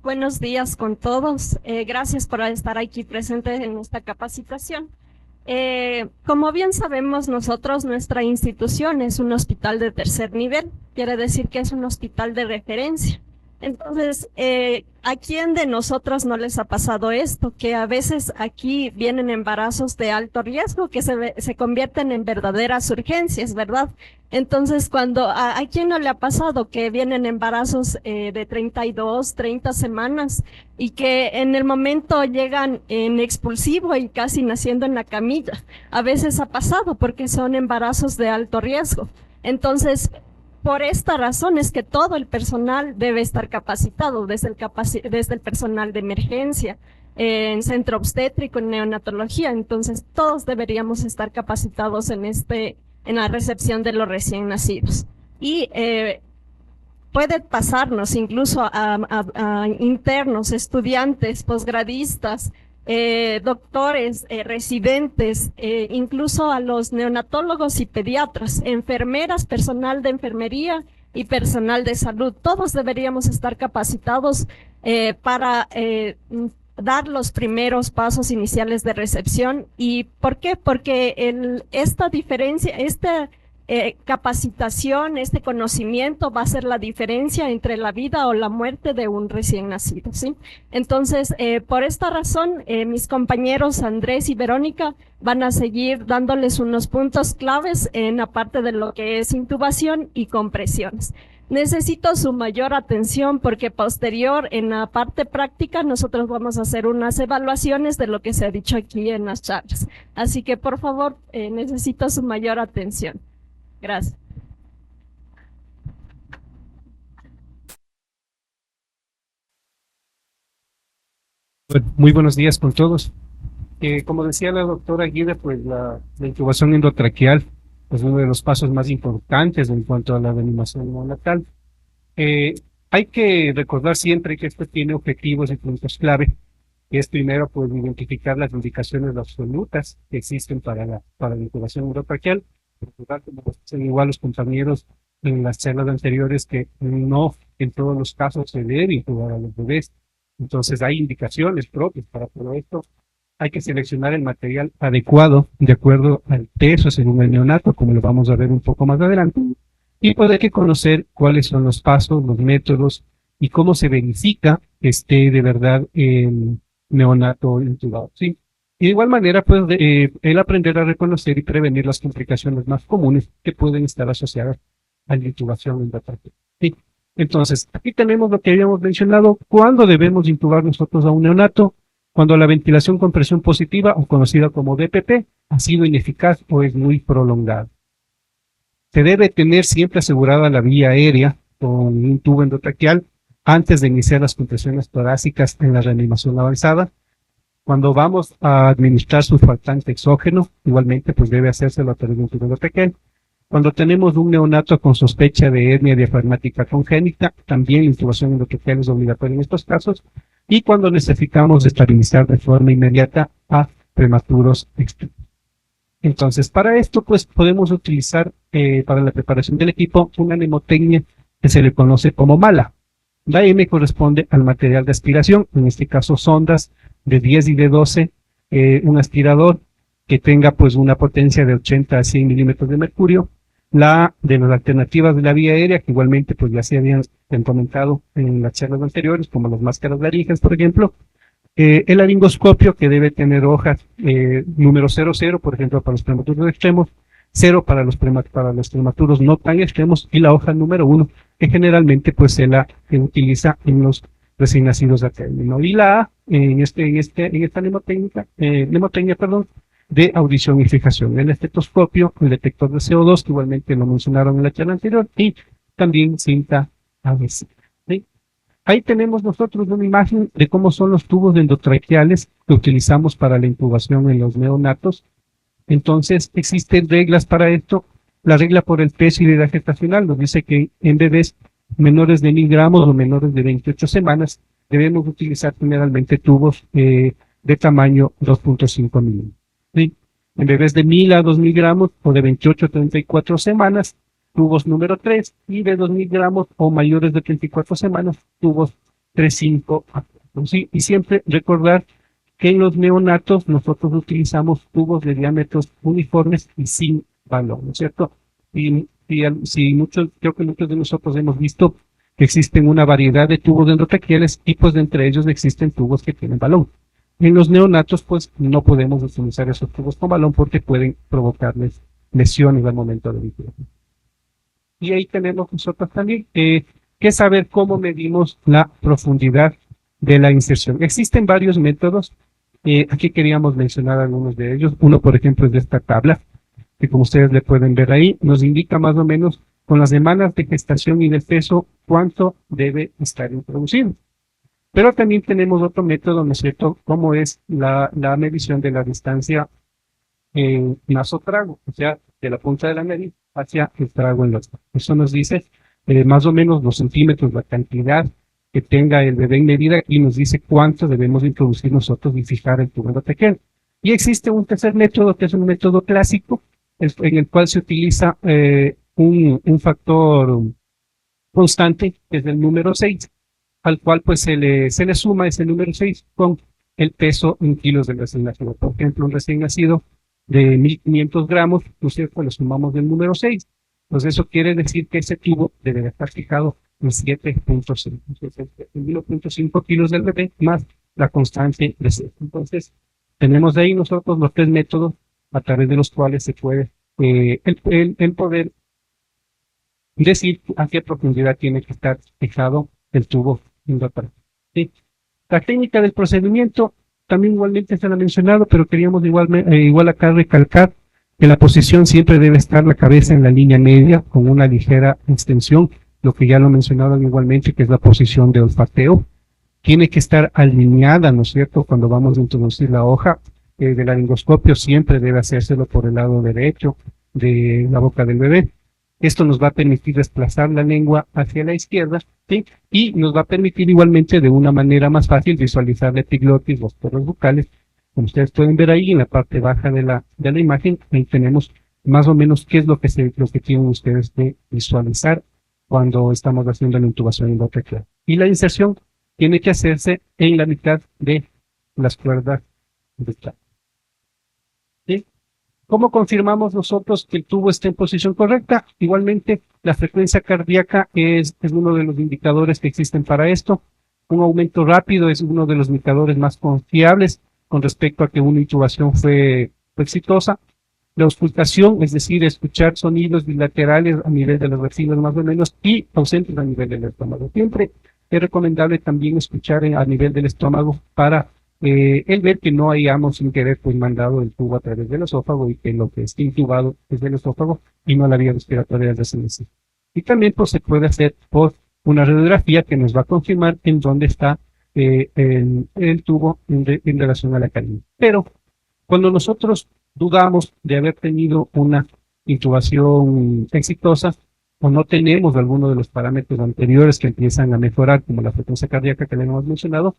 Buenos días con todos. Gracias por estar aquí presentes en esta capacitación. Como bien sabemos nosotros, nuestra institución es un hospital de tercer nivel, quiere decir que es un hospital de referencia. Entonces, ¿a quién de nosotros no les ha pasado esto? Que a veces aquí vienen embarazos de alto riesgo que se convierten en verdaderas urgencias, ¿verdad? Entonces, ¿a quién no le ha pasado que vienen embarazos de 32, 30 semanas y que en el momento llegan en expulsivo y casi naciendo en la camilla? A veces ha pasado porque son embarazos de alto riesgo. Entonces, por esta razón es que todo el personal debe estar capacitado, desde el personal de emergencia, en centro obstétrico, en neonatología. Entonces, todos deberíamos estar capacitados en la recepción de los recién nacidos. Y puede pasarnos incluso a internos, estudiantes, posgradistas, doctores, residentes, incluso a los neonatólogos y pediatras, enfermeras, personal de enfermería y personal de salud. Todos deberíamos estar capacitados para dar los primeros pasos iniciales de recepción. ¿Y por qué? Porque esta diferencia, capacitación, este conocimiento va a ser la diferencia entre la vida o la muerte de un recién nacido, ¿sí? Entonces, por esta razón, mis compañeros Andrés y Verónica van a seguir dándoles unos puntos claves en la parte de lo que es intubación y compresiones. Necesito su mayor atención porque posterior en la parte práctica nosotros vamos a hacer unas evaluaciones de lo que se ha dicho aquí en las charlas. Así que por favor, necesito su mayor atención. Gracias. Muy buenos días con todos. Como decía la doctora Guida, pues la intubación endotraqueal es uno de los pasos más importantes en cuanto a la reanimación neonatal. Hay que recordar siempre que esto tiene objetivos y puntos clave, que es primero pues identificar las indicaciones absolutas que existen para la intubación endotraqueal. Recordar, como dicen igual los compañeros en las charlas anteriores, que no en todos los casos se debe intubar a los bebés. Entonces hay indicaciones propias para todo esto. Hay que seleccionar el material adecuado de acuerdo al peso según el neonato, como lo vamos a ver un poco más adelante. Y pues hay que conocer cuáles son los pasos, los métodos y cómo se verifica que esté de verdad el neonato intubado, ¿sí? Y de igual manera, pues, el aprender a reconocer y prevenir las complicaciones más comunes que pueden estar asociadas a la intubación endotraqueal, ¿sí? Entonces, aquí tenemos lo que habíamos mencionado. ¿Cuándo debemos intubar nosotros a un neonato? Cuando la ventilación con presión positiva, o conocida como DPP, ha sido ineficaz o es muy prolongada. Se debe tener siempre asegurada la vía aérea con un tubo endotraqueal antes de iniciar las compresiones torácicas en la reanimación avanzada. Cuando vamos a administrar surfactante exógeno, igualmente pues debe hacérselo a través de un tubo endotraqueal. Cuando tenemos un neonato con sospecha de hernia diafragmática congénita, también la intubación endotraqueal es obligatoria en estos casos. Y cuando necesitamos estabilizar de forma inmediata a prematuros extremos. Entonces, para esto, pues podemos utilizar para la preparación del equipo una mnemotecnia que se le conoce como MALA. La M corresponde al material de aspiración, en este caso sondas de 10 y de 12, un aspirador que tenga pues una potencia de 80 a 100 milímetros de mercurio. La de las alternativas de la vía aérea, que igualmente pues ya se habían comentado en las charlas anteriores, como las máscaras laringes, por ejemplo. El laringoscopio, que debe tener hojas número 00, por ejemplo, para los prematuros extremos, 0 para los prematuros no tan extremos, y la hoja número 1, que generalmente pues se utiliza en los recién nacidos a término. Y la A, en esta mnemotecnia, de audición y fijación. El estetoscopio, el detector de CO2, que igualmente lo mencionaron en la charla anterior, y también cinta adhesiva, ¿sí? Ahí tenemos nosotros una imagen de cómo son los tubos endotraqueales que utilizamos para la intubación en los neonatos. Entonces, existen reglas para esto. La regla por el peso y la edad gestacional nos dice que en bebés menores de 1000 gramos o menores de 28 semanas debemos utilizar generalmente tubos de tamaño 2.5 milímetros. ¿Sí? En bebés de 1000 a 2000 gramos o de 28 a 34 semanas, tubos número 3, y de 2000 gramos o mayores de 34 semanas, tubos 3,5 a 4. ¿Sí? Y siempre recordar que en los neonatos nosotros utilizamos tubos de diámetros uniformes y sin balón, ¿no es cierto? Si muchos, creo que muchos de nosotros hemos visto que existen una variedad de tubos endotraqueales y pues de entre ellos existen tubos que tienen balón. En los neonatos pues no podemos utilizar esos tubos con balón porque pueden provocarles lesiones al momento de vivir. Y ahí tenemos nosotros también que saber cómo medimos la profundidad de la inserción. Existen varios métodos. Aquí queríamos mencionar algunos de ellos. Uno, por ejemplo, es de esta tabla, que como ustedes le pueden ver ahí, nos indica más o menos con las semanas de gestación y del peso cuánto debe estar introducido. Pero también tenemos otro método, ¿no es cierto?, como es la medición de la distancia nasotrago, o sea, de la punta de la nariz hacia el trago en los. Eso nos dice más o menos los centímetros, la cantidad que tenga el bebé en medida y nos dice cuánto debemos introducir nosotros y fijar el tubo endotraqueal. Y existe un tercer método que es un método clásico en el cual se utiliza un factor constante que es el número 6, al cual pues se le suma ese número 6 con el peso en kilos del recién nacido. Por ejemplo, un recién nacido de 1,500 gramos, ¿no es cierto?, le sumamos del número 6. Entonces eso quiere decir que ese tubo debe estar fijado en 7,5. Entonces, 1,5 kilos del bebé más la constante de 6. Entonces, tenemos de ahí nosotros los tres métodos a través de los cuales se puede el poder decir a qué profundidad tiene que estar fijado el tubo endotraqueal. ¿Sí? La técnica del procedimiento también igualmente se la ha mencionado, pero queríamos igual acá recalcar que la posición siempre debe estar la cabeza en la línea media con una ligera extensión, lo que ya lo mencionaban igualmente, que es la posición de olfateo. Tiene que estar alineada, ¿no es cierto?, cuando vamos a introducir la hoja del laringoscopio, siempre debe hacérselo por el lado derecho de la boca del bebé. Esto nos va a permitir desplazar la lengua hacia la izquierda, ¿sí?, y nos va a permitir igualmente de una manera más fácil visualizar la epiglotis, los poros bucales. Como ustedes pueden ver ahí en la parte baja de la imagen, ahí tenemos más o menos qué es lo que tienen ustedes de visualizar cuando estamos haciendo la intubación endotraqueal. Y la inserción tiene que hacerse en la mitad de las cuerdas de trago. ¿Sí? ¿Cómo confirmamos nosotros que el tubo está en posición correcta? Igualmente, la frecuencia cardíaca es uno de los indicadores que existen para esto. Un aumento rápido es uno de los indicadores más confiables con respecto a que una intubación fue exitosa. La auscultación, es decir, escuchar sonidos bilaterales a nivel de las resinas más o menos y ausentes a nivel del estómago. Siempre es recomendable también escuchar a nivel del estómago para el ver que no hayamos sin querer pues mandado el tubo a través del esófago y que lo que esté intubado es del esófago y no la vía respiratoria de ese. Y también pues se puede hacer por una radiografía que nos va a confirmar en dónde está el tubo en relación a la calidad. Pero cuando nosotros dudamos de haber tenido una intubación exitosa o no tenemos alguno de los parámetros anteriores que empiezan a mejorar, como la frecuencia cardíaca que le hemos mencionado,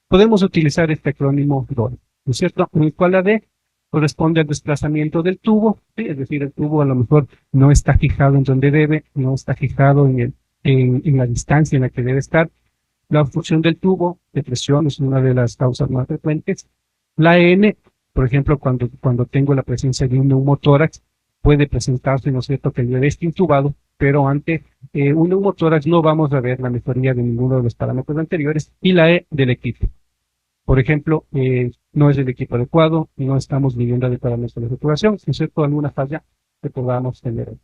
podemos utilizar este acrónimo DORE, ¿no es cierto?, en el cual la D corresponde al desplazamiento del tubo, ¿sí?, es decir, el tubo a lo mejor no está fijado en donde debe, no está fijado en la distancia en la que debe estar. La obstrucción del tubo de presión es una de las causas más frecuentes. La N, por ejemplo, cuando tengo la presencia de un neumotórax, puede presentarse, ¿no es cierto?, que el bebé esté intubado, pero ante un neumotórax no vamos a ver la mejoría de ninguno de los parámetros anteriores. Y la E del equipo. Por ejemplo, no es el equipo adecuado, no estamos midiendo adecuadamente la saturación, ¿no es cierto?, alguna falla que podamos tener.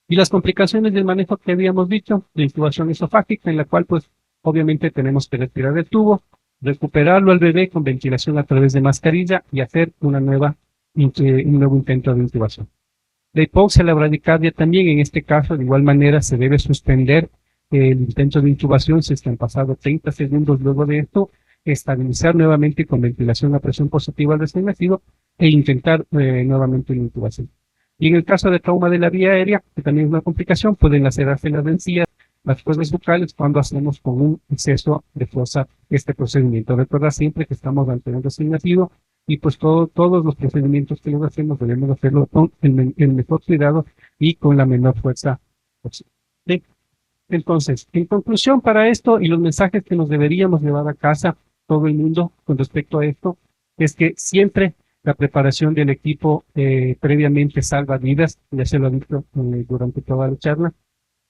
Y las complicaciones del manejo que habíamos dicho, de intubación esofágica, en la cual pues obviamente tenemos que retirar el tubo, recuperarlo al bebé con ventilación a través de mascarilla y hacer un nuevo intento de intubación. La hipoxia, la bradicardia también, en este caso, de igual manera, se debe suspender el intento de intubación si están pasados 30 segundos luego de esto, estabilizar nuevamente con ventilación a presión positiva al recién nacido e intentar nuevamente una intubación. Y en el caso de trauma de la vía aérea, que también es una complicación, pueden lacerarse las encías, las cuerdas bucales cuando hacemos con un exceso de fuerza este procedimiento. Recuerda siempre que estamos ante un recién nacido y pues todos los procedimientos que los hacemos debemos hacerlo con el mejor cuidado y con la menor fuerza posible. ¿Sí? Entonces, en conclusión para esto y los mensajes que nos deberíamos llevar a casa todo el mundo con respecto a esto, es que siempre la preparación del equipo previamente salva vidas, ya se lo he dicho durante toda la charla.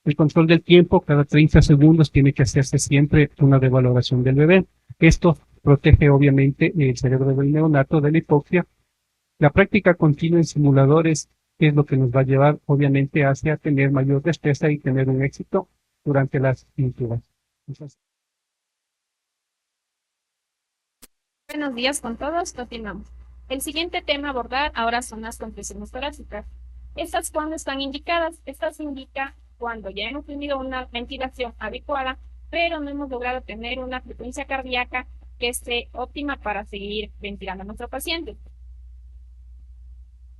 El control del tiempo, cada 30 segundos tiene que hacerse siempre una revaloración del bebé. Esto protege obviamente el cerebro del neonato de la hipoxia. La práctica continua en simuladores es lo que nos va a llevar obviamente hacia tener mayor destreza y tener un éxito durante las intubaciones. Buenos días con todos, continuamos. El siguiente tema a abordar ahora son las compresiones torácicas. ¿Estas cuándo están indicadas? Estas indica cuando ya hemos tenido una ventilación adecuada, pero no hemos logrado tener una frecuencia cardíaca que esté óptima para seguir ventilando a nuestro paciente.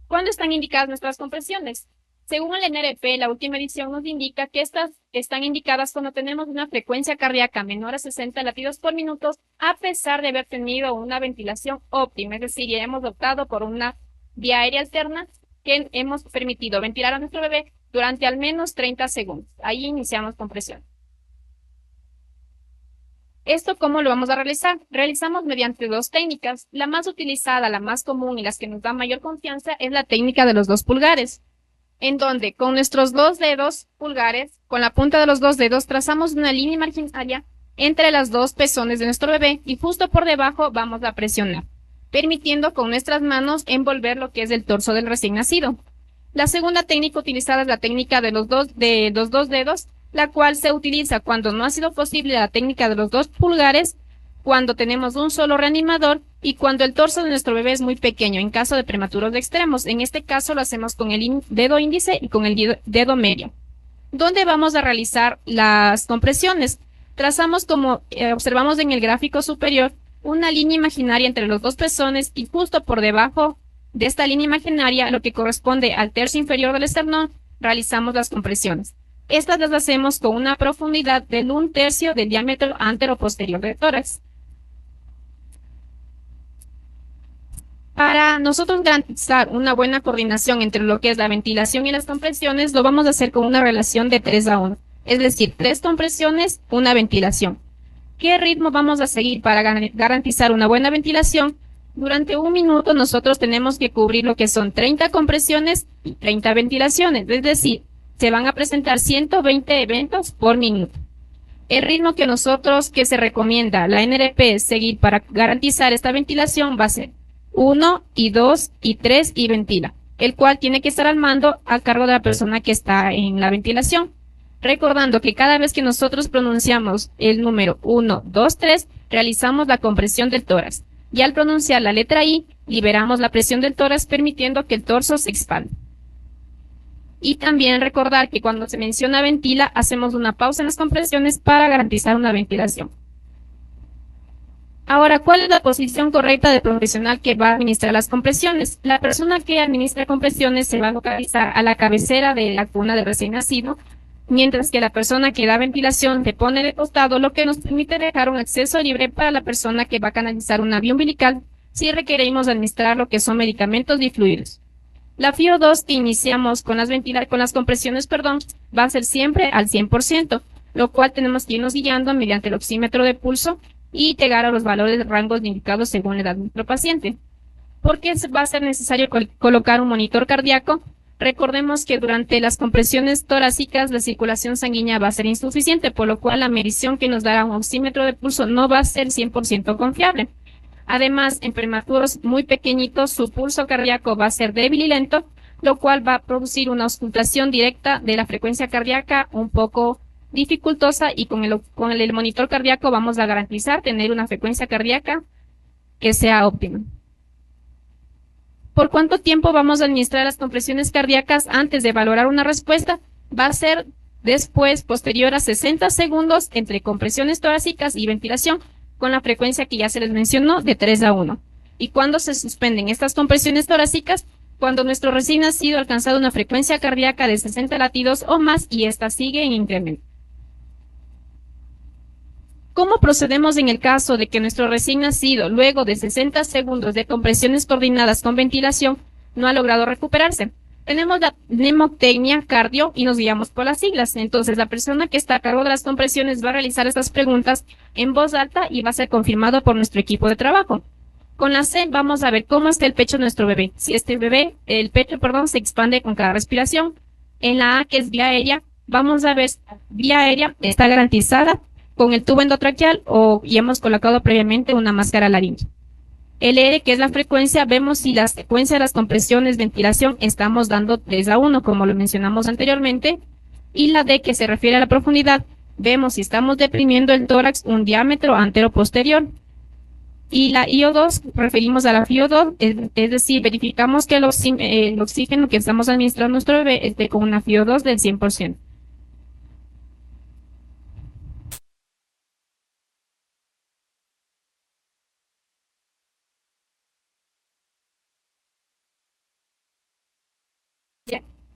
¿Cuándo están indicadas nuestras compresiones? Según el NRP, la última edición nos indica que estas están indicadas cuando tenemos una frecuencia cardíaca menor a 60 latidos por minuto, a pesar de haber tenido una ventilación óptima, es decir, ya hemos optado por una vía aérea alterna que hemos permitido ventilar a nuestro bebé durante al menos 30 segundos. Ahí iniciamos compresión. ¿Esto cómo lo vamos a realizar? Realizamos mediante dos técnicas. La más utilizada, la más común y las que nos da mayor confianza es la técnica de los 2 pulgares, en donde con nuestros 2 dedos pulgares, con la punta de los 2 dedos, trazamos una línea imaginaria entre las 2 pezones de nuestro bebé y justo por debajo vamos a presionar, permitiendo con nuestras manos envolver lo que es el torso del recién nacido. La segunda técnica utilizada es la técnica de los dos dedos, la cual se utiliza cuando no ha sido posible la técnica de los 2 pulgares, cuando tenemos un solo reanimador y cuando el torso de nuestro bebé es muy pequeño, en caso de prematuros de extremos. En este caso lo hacemos con el dedo índice y con el dedo medio. ¿Dónde vamos a realizar las compresiones? Trazamos, como observamos en el gráfico superior, una línea imaginaria entre los 2 pezones y justo por debajo de esta línea imaginaria, lo que corresponde al tercio inferior del esternón, realizamos las compresiones. Estas las hacemos con una profundidad del 1/3 del diámetro antero-posterior del tórax. Para nosotros garantizar una buena coordinación entre lo que es la ventilación y las compresiones, lo vamos a hacer con una relación de 3:1, es decir, 3 compresiones, una ventilación. ¿Qué ritmo vamos a seguir para garantizar una buena ventilación? Durante 1 minuto nosotros tenemos que cubrir lo que son 30 compresiones y 30 ventilaciones, es decir, se van a presentar 120 eventos por minuto. El ritmo que se recomienda la NRP seguir para garantizar esta ventilación va a ser 1 y 2 y 3 y ventila, el cual tiene que estar al mando a cargo de la persona que está en la ventilación. Recordando que cada vez que nosotros pronunciamos el número 1, 2, 3, realizamos la compresión del tórax. Y al pronunciar la letra I, liberamos la presión del tórax permitiendo que el torso se expanda. Y también recordar que cuando se menciona ventila, hacemos una pausa en las compresiones para garantizar una ventilación. Ahora, ¿cuál es la posición correcta del profesional que va a administrar las compresiones? La persona que administra compresiones se va a localizar a la cabecera de la cuna del recién nacido, mientras que la persona que da ventilación se pone de costado, lo que nos permite dejar un acceso libre para la persona que va a canalizar una vía umbilical si requerimos administrar lo que son medicamentos y fluidos. La FIO2 que iniciamos con las compresiones, va a ser siempre al 100%, lo cual tenemos que irnos guiando mediante el oxímetro de pulso y llegar a los valores de rangos indicados según la edad de nuestro paciente. ¿Por qué va a ser necesario colocar un monitor cardíaco? Recordemos que durante las compresiones torácicas la circulación sanguínea va a ser insuficiente, por lo cual la medición que nos dará un oxímetro de pulso no va a ser 100% confiable. Además, en prematuros muy pequeñitos, su pulso cardíaco va a ser débil y lento, lo cual va a producir una auscultación directa de la frecuencia cardíaca un poco dificultosa, y con el monitor cardíaco vamos a garantizar tener una frecuencia cardíaca que sea óptima. ¿Por cuánto tiempo vamos a administrar las compresiones cardíacas antes de valorar una respuesta? Va a ser posterior a 60 segundos entre compresiones torácicas y ventilación, con la frecuencia que ya se les mencionó de 3:1. ¿Y cuándo se suspenden estas compresiones torácicas? Cuando nuestro recién nacido ha alcanzado una frecuencia cardíaca de 60 latidos o más y esta sigue en incremento. ¿Cómo procedemos en el caso de que nuestro recién nacido, luego de 60 segundos de compresiones coordinadas con ventilación, no ha logrado recuperarse? Tenemos la mnemotecnia cardio y nos guiamos por las siglas. Entonces, la persona que está a cargo de las compresiones va a realizar estas preguntas en voz alta y va a ser confirmado por nuestro equipo de trabajo. Con la C vamos a ver cómo está el pecho de nuestro bebé. Si el pecho, se expande con cada respiración. En la A, que es vía aérea, vamos a ver si la vía aérea está garantizada con el tubo endotraqueal y hemos colocado previamente una máscara laríngea. El R, que es la frecuencia, vemos si la secuencia de las compresiones, ventilación, estamos dando 3-1, como lo mencionamos anteriormente. Y la D, que se refiere a la profundidad, vemos si estamos deprimiendo el tórax un diámetro antero-posterior. Y la IO2, referimos a la FiO2, es decir, verificamos que el oxígeno que estamos administrando a nuestro bebé esté con una FiO2 del 100%.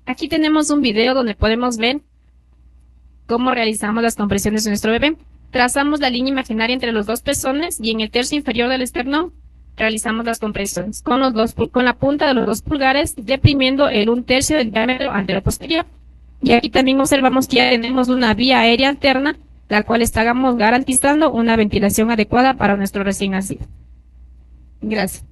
Aquí tenemos un video donde podemos ver cómo realizamos las compresiones de nuestro bebé. Trazamos la línea imaginaria entre los dos pezones y en el tercio inferior del esternón realizamos las compresiones con la punta de los dos pulgares, deprimiendo el 1/3 del diámetro antero-posterior. Y aquí también observamos que ya tenemos una vía aérea alterna, la cual estamos garantizando una ventilación adecuada para nuestro recién nacido. Gracias.